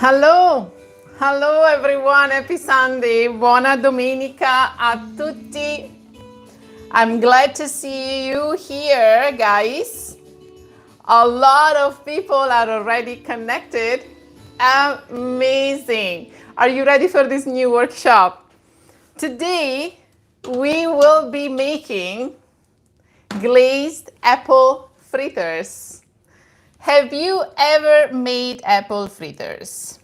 Hello, hello everyone, happy Sunday, buona domenica a tutti. I'm glad to see you here, guys. A lot of people are already connected. Amazing. Are you ready for this new workshop? Today, we will be making glazed apple fritters. Have you ever made apple fritters?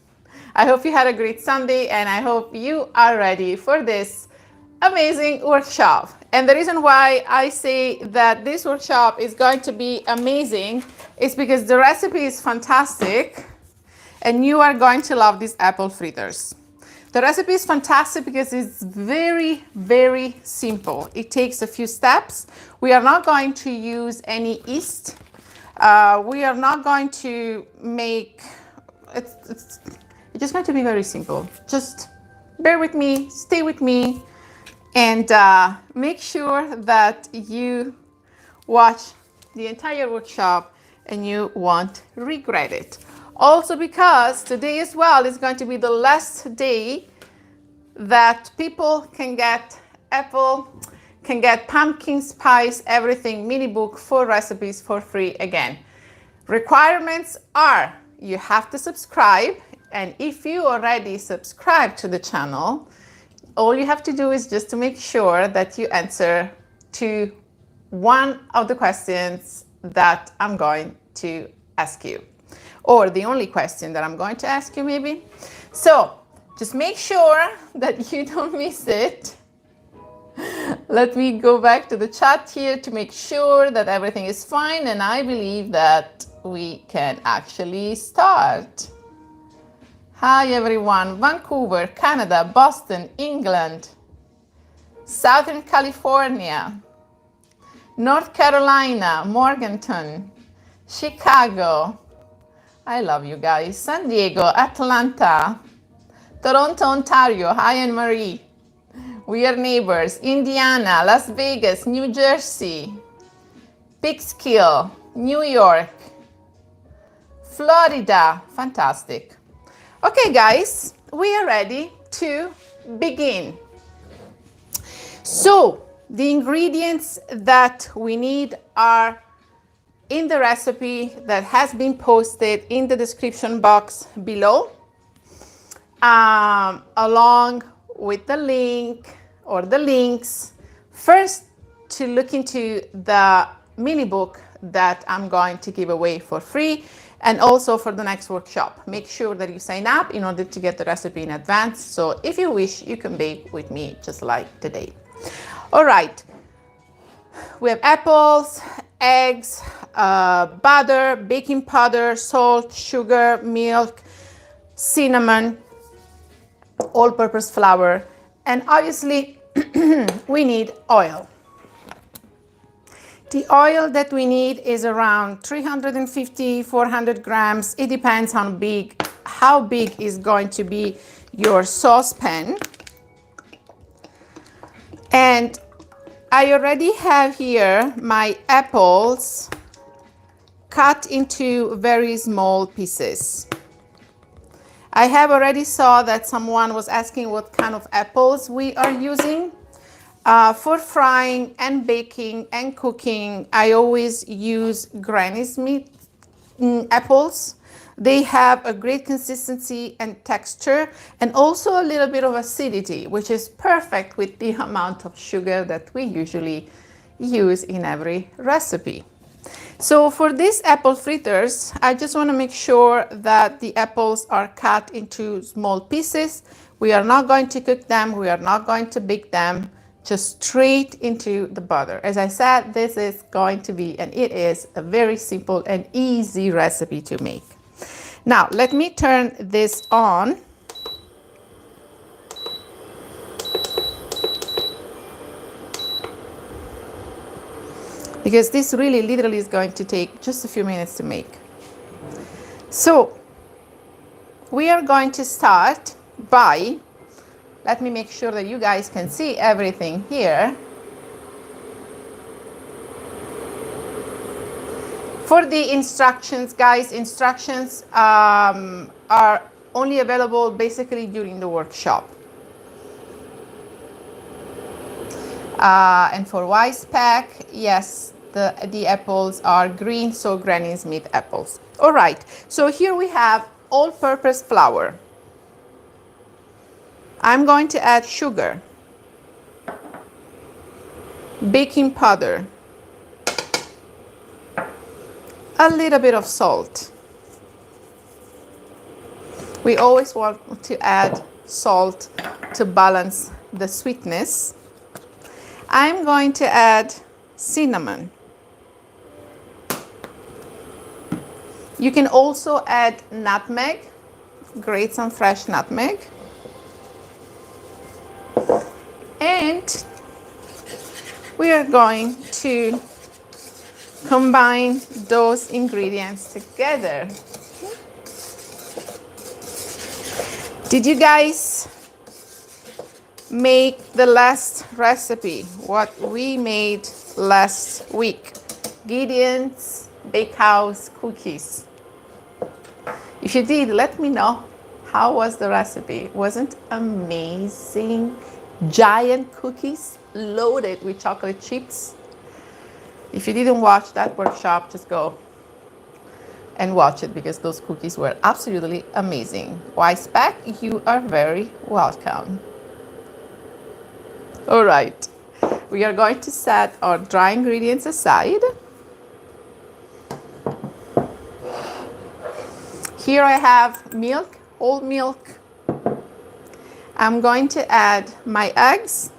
I hope you had a great Sunday and I hope you are ready for this amazing workshop. And the reason why I say that this workshop is going to be amazing is because the recipe is fantastic and you are going to love these apple fritters. The recipe is fantastic because it's very, very simple. It takes a few steps. We are not going to use any yeast. We are not going to make, it's just going to be very simple. Just bear with me, stay with me, and make sure that you watch the entire workshop and you won't regret it. Also because today as well is going to be the last day that people can get pumpkin spice everything mini book for recipes for free again. Requirements are you have to subscribe, and if you already subscribe to the channel, all you have to do is just to make sure that you answer to one of the questions that I'm going to ask you, or the only question that I'm going to ask you maybe. So just make sure that you don't miss it. Let me go back to the chat here to make sure that everything is fine, and I believe that we can actually start. Hi everyone, Vancouver, Canada, Boston, England, Southern California, North Carolina, Morganton, Chicago. I love you guys. San Diego, Atlanta, Toronto, Ontario. Hi Anne-Marie. We are neighbors. Indiana, Las Vegas, New Jersey, Peekskill, New York, Florida. Fantastic. Okay, guys, we are ready to begin. So the ingredients that we need are in the recipe that has been posted in the description box below, along with the link or the links. First, to look into the mini book that I'm going to give away for free, and also for the next workshop. Make sure that you sign up in order to get the recipe in advance. So if you wish, you can bake with me just like today. All right, we have apples, eggs, butter, baking powder, salt, sugar, milk, cinnamon, all-purpose flour, and obviously we need oil. The oil that we need is around 350, 400 grams. It depends on how big is going to be your saucepan. And I already have here my apples cut into very small pieces. I have already saw that someone was asking what kind of apples we are using. For frying and baking and cooking, I always use Granny Smith apples. They have a great consistency and texture, and also a little bit of acidity, which is perfect with the amount of sugar that we usually use in every recipe. So for these apple fritters, I just want to make sure that the apples are cut into small pieces. We are not going to cook them. We are not going to bake them. Just straight into the butter. As I said, this is going to be, and it is, a very simple and easy recipe to make. Now, let me turn this on. Because this really literally is going to take just a few minutes to make. So, we are going to start by, let me make sure that you guys can see everything here. For the instructions, guys, instructions are only available basically during the workshop. And for WISEPAK, yes, the apples are green, so Granny Smith apples. All right, so here we have all-purpose flour. I'm going to add sugar, baking powder, a little bit of salt. We always want to add salt to balance the sweetness. I'm going to add cinnamon. You can also add nutmeg, grate some fresh nutmeg. And we are going to combine those ingredients together. Did you guys make the last recipe, what we made last week? Gideon's Bakehouse cookies. If you did, let me know. How was the recipe? Wasn't amazing? Giant cookies loaded with chocolate chips. If you didn't watch that workshop, just go and watch it because those cookies were absolutely amazing. WISEPAK, you are very welcome. All right, we are going to set our dry ingredients aside. Here I have milk, whole milk. I'm going to add my eggs.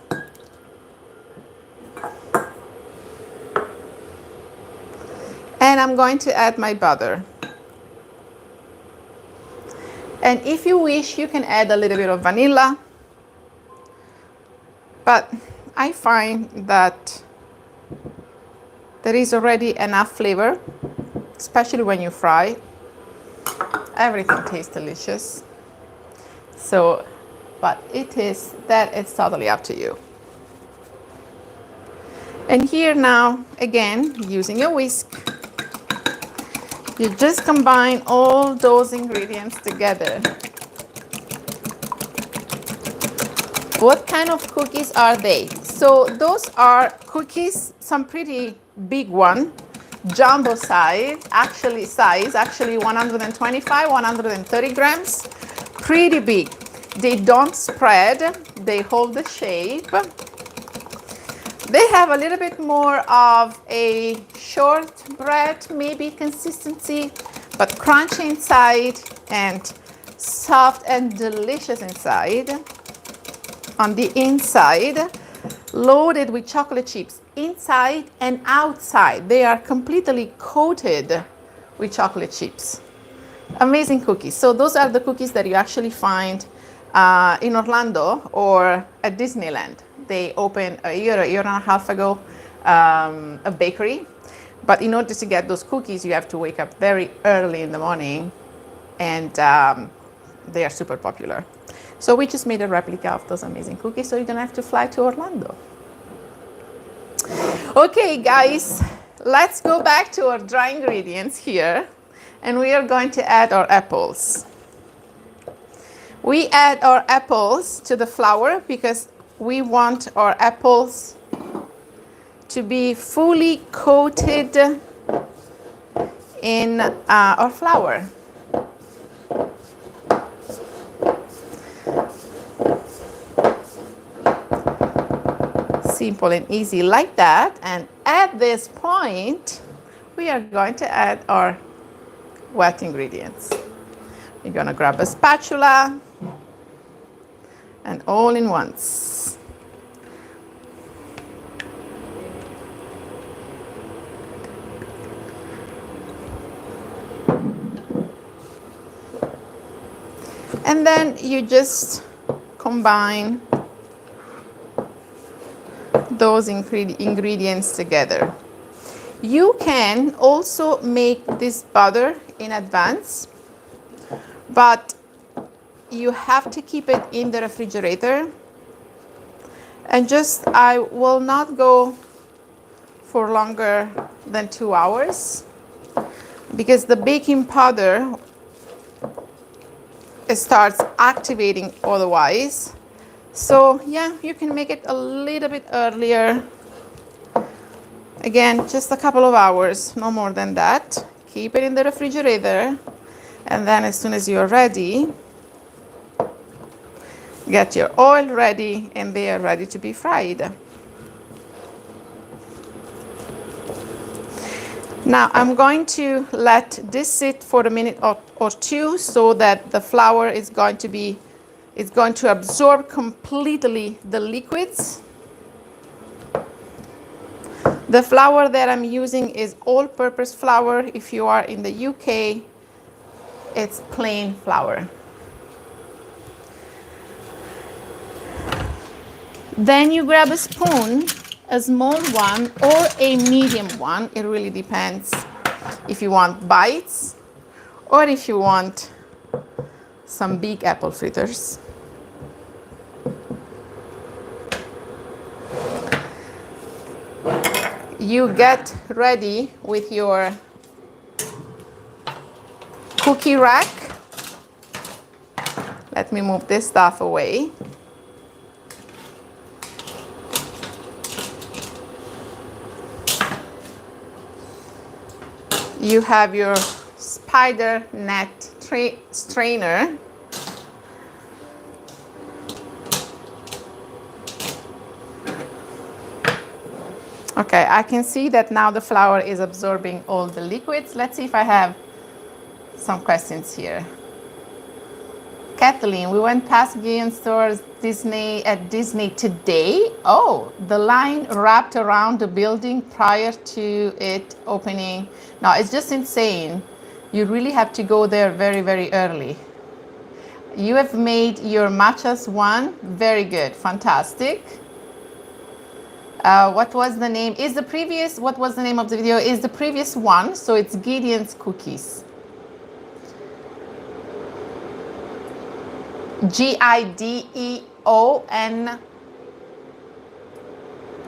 And I'm going to add my butter. And if you wish, you can add a little bit of vanilla. But I find that there is already enough flavor, especially when you fry. Everything tastes delicious. So, but it's totally up to you. And here now, again, using a whisk, you just combine all those ingredients together. What kind of cookies are they? So those are cookies, some pretty big one, jumbo size, actually 125, 130 grams, pretty big. They don't spread, they hold the shape. They have a little bit more of a shortbread, maybe consistency, but crunchy inside and soft and delicious inside. On the inside, loaded with chocolate chips inside and outside. They are completely coated with chocolate chips. Amazing cookies. So those are the cookies that you actually find in Orlando or at Disneyland. They opened a year and a half ago, a bakery. But in order to get those cookies, you have to wake up very early in the morning, and they are super popular. So we just made a replica of those amazing cookies, so you don't have to fly to Orlando. Okay, guys, let's go back to our dry ingredients here, and we are going to add our apples. We add our apples to the flour because we want our apples to be fully coated in our flour. Simple and easy like that. And at this point, we are going to add our wet ingredients. We're going to grab a spatula and all in once. And then you just combine those ingredients together. You can also make this butter in advance, but you have to keep it in the refrigerator. And I will not go for longer than 2 hours because the baking powder, it starts activating otherwise. So yeah, you can make it a little bit earlier. Again, just a couple of hours, no more than that. Keep it in the refrigerator, and then as soon as you're ready, get your oil ready, and they are ready to be fried. Now I'm going to let this sit for a minute or two so that the flour is going to absorb completely the liquids. The flour that I'm using is all-purpose flour. If you are in the UK, it's plain flour. Then you grab a spoon, a small one or a medium one. It really depends if you want bites or if you want some big apple fritters. You get ready with your cookie rack. Let me move this stuff away. You have your spider net strainer. Okay, I can see that now the flour is absorbing all the liquids. Let's see if I have some questions here. Kathleen, we went past Gideon stores at Disney today. Oh, the line wrapped around the building prior to it opening. No, it's just insane. You really have to go there very, very early. You have made your matchas one. Very good, fantastic. What was the name? What was the name of the video? Is the previous one, so it's Gideon's Cookies. Gideon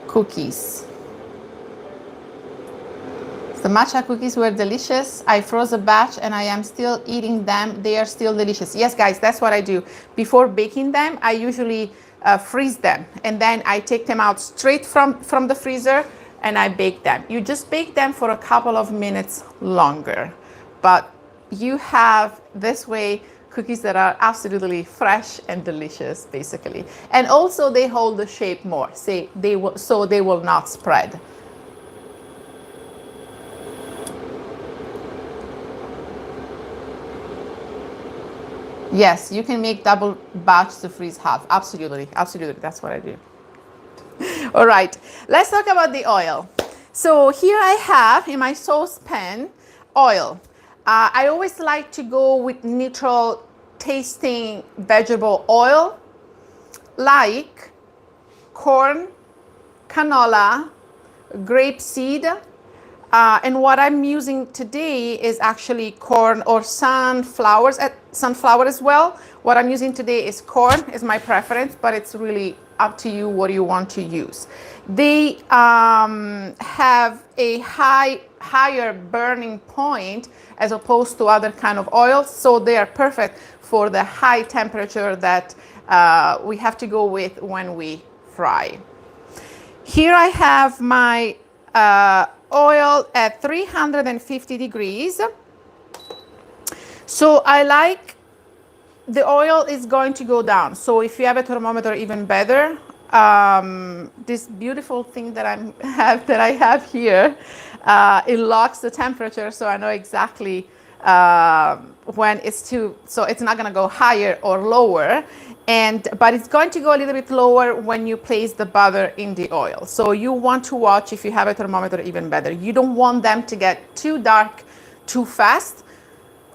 Cookies. The matcha cookies were delicious. I froze a batch and I am still eating them. They are still delicious. Yes, guys, that's what I do. Before baking them, I usually freeze them, and then I take them out straight from the freezer and I bake them. You just bake them for a couple of minutes longer, but you have this way cookies that are absolutely fresh and delicious, basically. And also they hold the shape more, so they will not spread. Yes, you can make double batch to freeze half. Absolutely, absolutely. That's what I do. All right, let's talk about the oil. So here I have in my saucepan oil. I always like to go with neutral tasting vegetable oil like corn, canola, grapeseed. And what I'm using today is actually corn or sunflower as well. What I'm using today is corn, is my preference, but it's really up to you what you want to use. They have a higher burning point as opposed to other kind of oils, so they are perfect for the high temperature that we have to go with when we fry. Here I have my oil at 350 degrees. So I like the oil is going to go down. So if you have a thermometer, even better. This beautiful thing that I have here, it locks the temperature, so I know exactly when it's so it's not going to go higher or lower, but it's going to go a little bit lower when you place the butter in the oil. So you want to watch, if you have a thermometer, even better. You don't want them to get too dark too fast,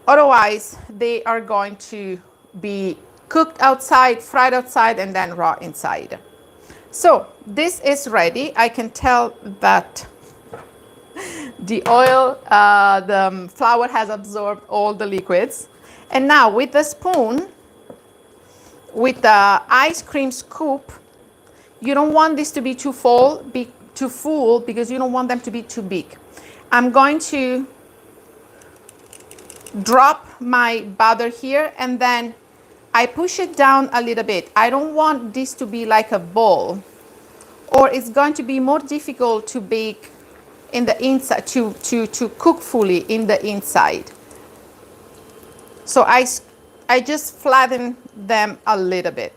otherwise they are going to be cooked outside, fried outside, and then raw inside. So this is ready. I can tell that the oil, the flour has absorbed all the liquids. And now with the spoon, with the ice cream scoop, you don't want this to be too full because you don't want them to be too big. I'm going to drop my butter here and then I push it down a little bit. I don't want this to be like a ball, or it's going to be more difficult to bake in the inside, to cook fully in the inside. So I just flatten them a little bit.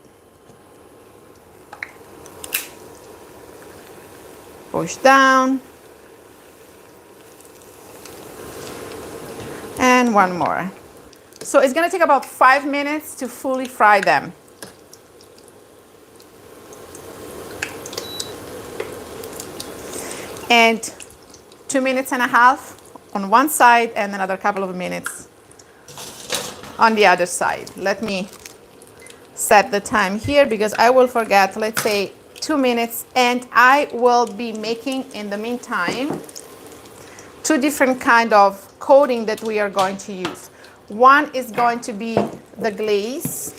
Push down. And one more. So it's going to take about 5 minutes to fully fry them. And 2.5 minutes on one side and another couple of minutes on the other side. Let me set the time here because I will forget. Let's say 2 minutes, and I will be making in the meantime 2 different kind of coating that we are going to use. One is going to be the glaze,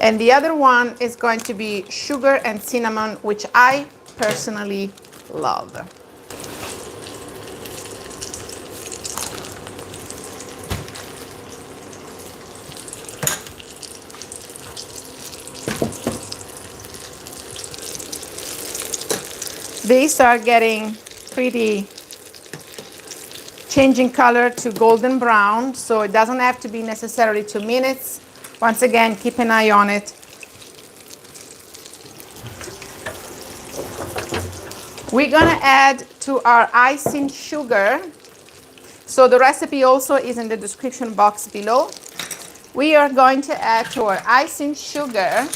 and the other one is going to be sugar and cinnamon, which I personally love. They start getting pretty, changing color to golden brown, so it doesn't have to be necessarily 2 minutes. Once again, keep an eye on it. We're gonna add to our icing sugar. So the recipe also is in the description box below. We are going to add to our icing sugar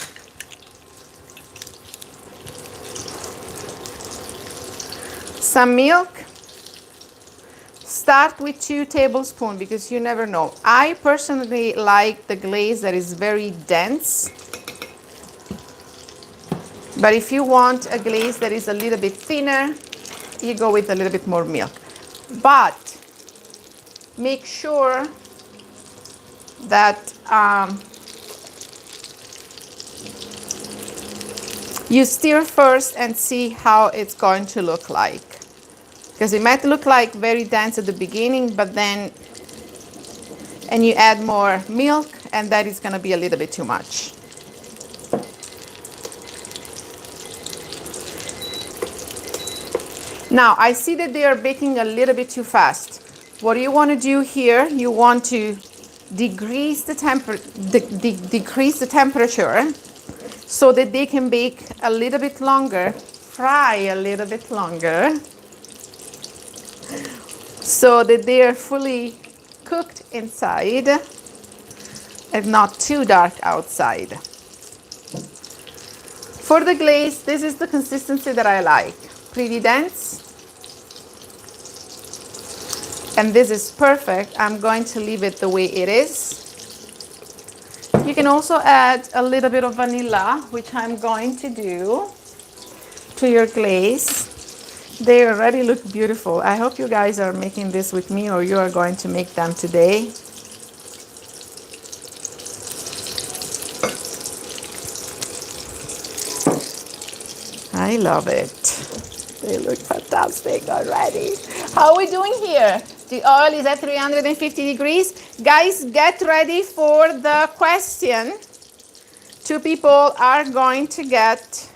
some milk. Start with 2 tablespoons because you never know. I personally like the glaze that is very dense. But if you want a glaze that is a little bit thinner, you go with a little bit more milk. But make sure that you stir first and see how it's going to look like. Because it might look like very dense at the beginning, but then, and you add more milk, and that is going to be a little bit too much. Now, I see that they are baking a little bit too fast. What you want to do here, you want to decrease the temperature so that they can bake a little bit longer, fry a little bit longer, so that they are fully cooked inside and not too dark outside. For the glaze, this is the consistency that I like. Pretty dense. And this is perfect. I'm going to leave it the way it is. You can also add a little bit of vanilla, which I'm going to do, to your glaze. They already look beautiful. I hope you guys are making this with me, or you are going to make them today. I love it. They look fantastic already. How are we doing here? The oil is at 350 degrees. Guys, get ready for the question. 2 people are going to get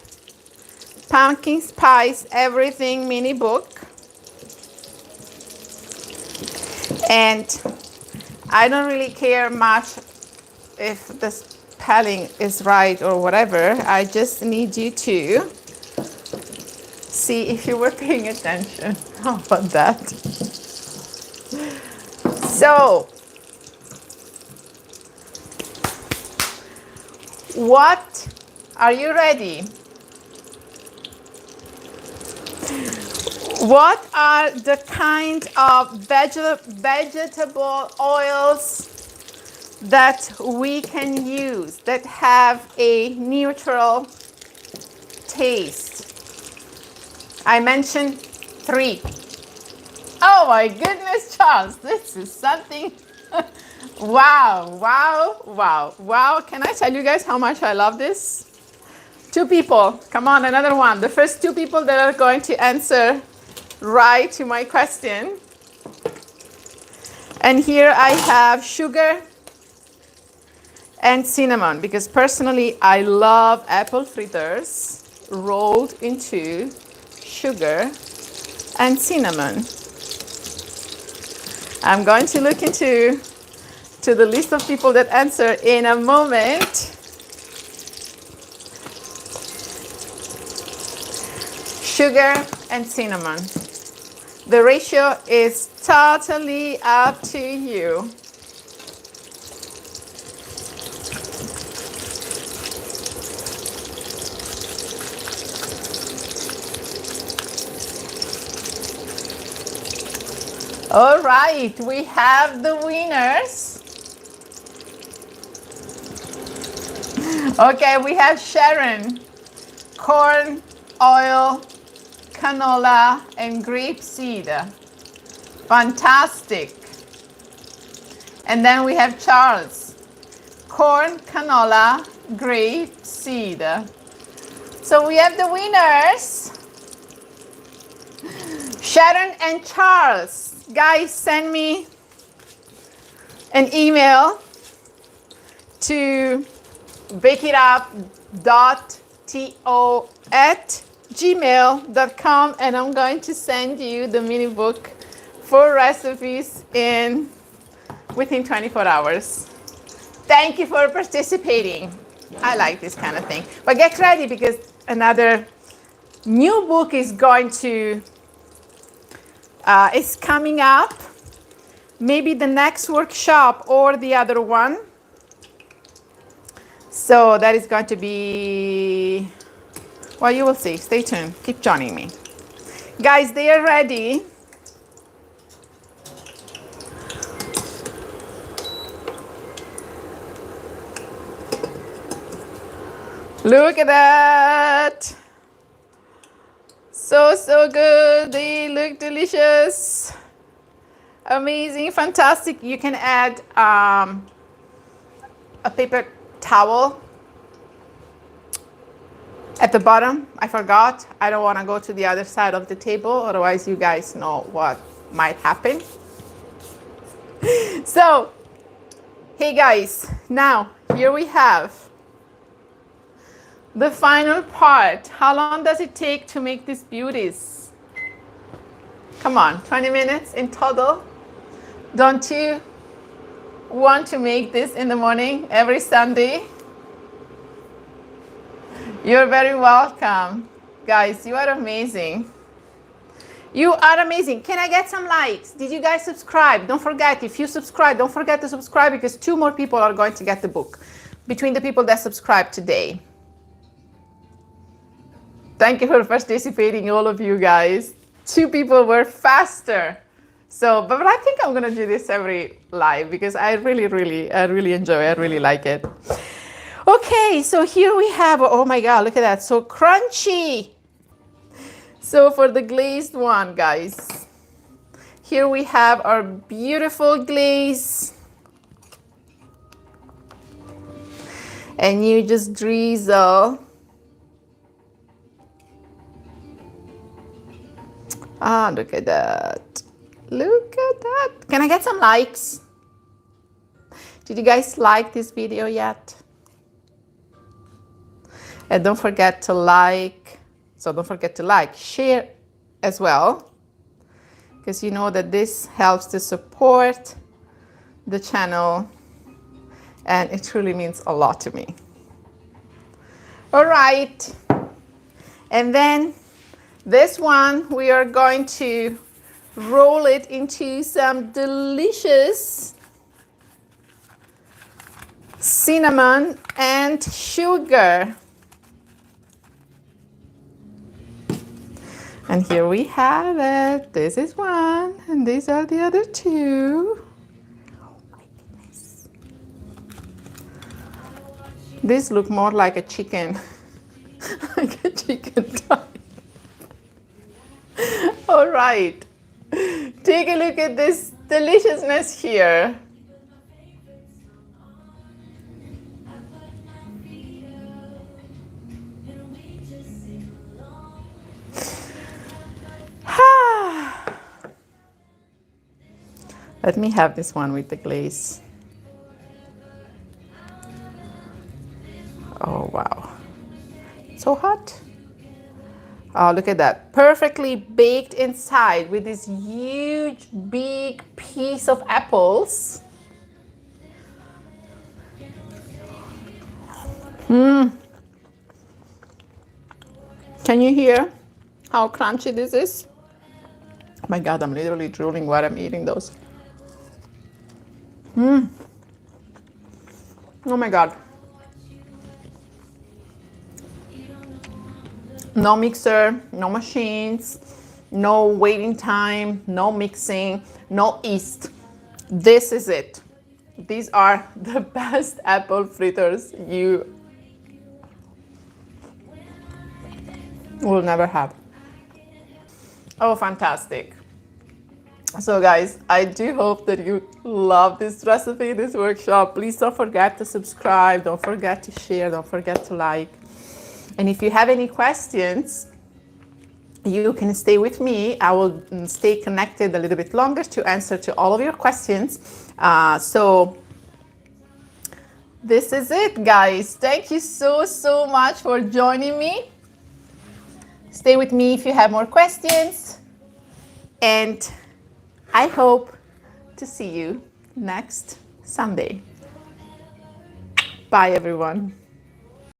pumpkin spice everything mini book. And I don't really care much if the spelling is right or whatever. I just need you to see if you were paying attention. How about that? So, what are you ready? What are the kind of vegetable oils that we can use that have a neutral taste? I mentioned 3. Oh my goodness, Charles, this is something. Wow, wow, wow, wow. Can I tell you guys how much I love this? 2 people, come on, another one. The first 2 people that are going to answer right to my question. And here I have sugar and cinnamon, because personally I love apple fritters rolled into sugar and cinnamon. I'm going to look into the list of people that answer in a moment. Sugar and cinnamon. The ratio is totally up to you. All right, we have the winners. Okay, we have Sharon, corn, oil, canola, and grapeseed. Fantastic. And then we have Charles, corn, canola, grapeseed. So we have the winners, Sharon and Charles. Guys, send me an email to bakeitup.to@gmail.com, and I'm going to send you the mini book for recipes within 24 hours. Thank you for participating. I like this kind of thing. But get ready, because another new book is going to is coming up. Maybe the next workshop or the other one. So that is going to be, well, you will see. Stay tuned. Keep joining me. Guys, they are ready. Look at that. So good. They look delicious. Amazing, fantastic. You can add a paper towel at the bottom. I forgot. I don't want to go to the other side of the table, otherwise you guys know what might happen. So, hey guys, now here we have the final part. How long does it take to make these beauties? Come on, 20 minutes in total. Don't you want to make this in the morning every Sunday? You're very welcome. Guys, you are amazing. You are amazing. Can I get some likes? Did you guys subscribe? Don't forget, if you subscribe, don't forget to subscribe, because 2 more people are going to get the book between the people that subscribe today. Thank you for participating, all of you guys. 2 people were faster. So, but I think I'm gonna do this every live, because I really enjoy it. I really like it. Okay, so here we have, oh my God, look at that, so crunchy. So for the glazed one, guys, here we have our beautiful glaze. And you just drizzle. Ah, look at that. Look at that. Can I get some likes? Did you guys like this video yet? And don't forget to like. So don't forget to like, share as well, because you know that this helps to support the channel, and it truly means a lot to me. All right. And then this one, we are going to roll it into some delicious cinnamon and sugar. And here we have it. This is one, and these are the other 2. Oh my goodness. These look more like a chicken, like a chicken thigh. All right. Take a look at this deliciousness here. Let me have this one with the glaze. Oh, wow. So hot. Oh, look at that. Perfectly baked inside with this huge, big piece of apples. Can you hear how crunchy this is? Oh my God, I'm literally drooling while I'm eating those. Oh my God. No mixer, no machines, no waiting time, no mixing, no yeast. This is it. These are the best apple fritters you will never have. Oh, fantastic. So guys, I do hope that you love this recipe, this workshop. Please don't forget to subscribe, don't forget to share, don't forget to like. And if you have any questions, you can stay with me. I will stay connected a little bit longer to answer to all of your questions. So this is it, guys. Thank you so much for joining me. Stay with me if you have more questions. And I hope to see you next Sunday. Bye, everyone.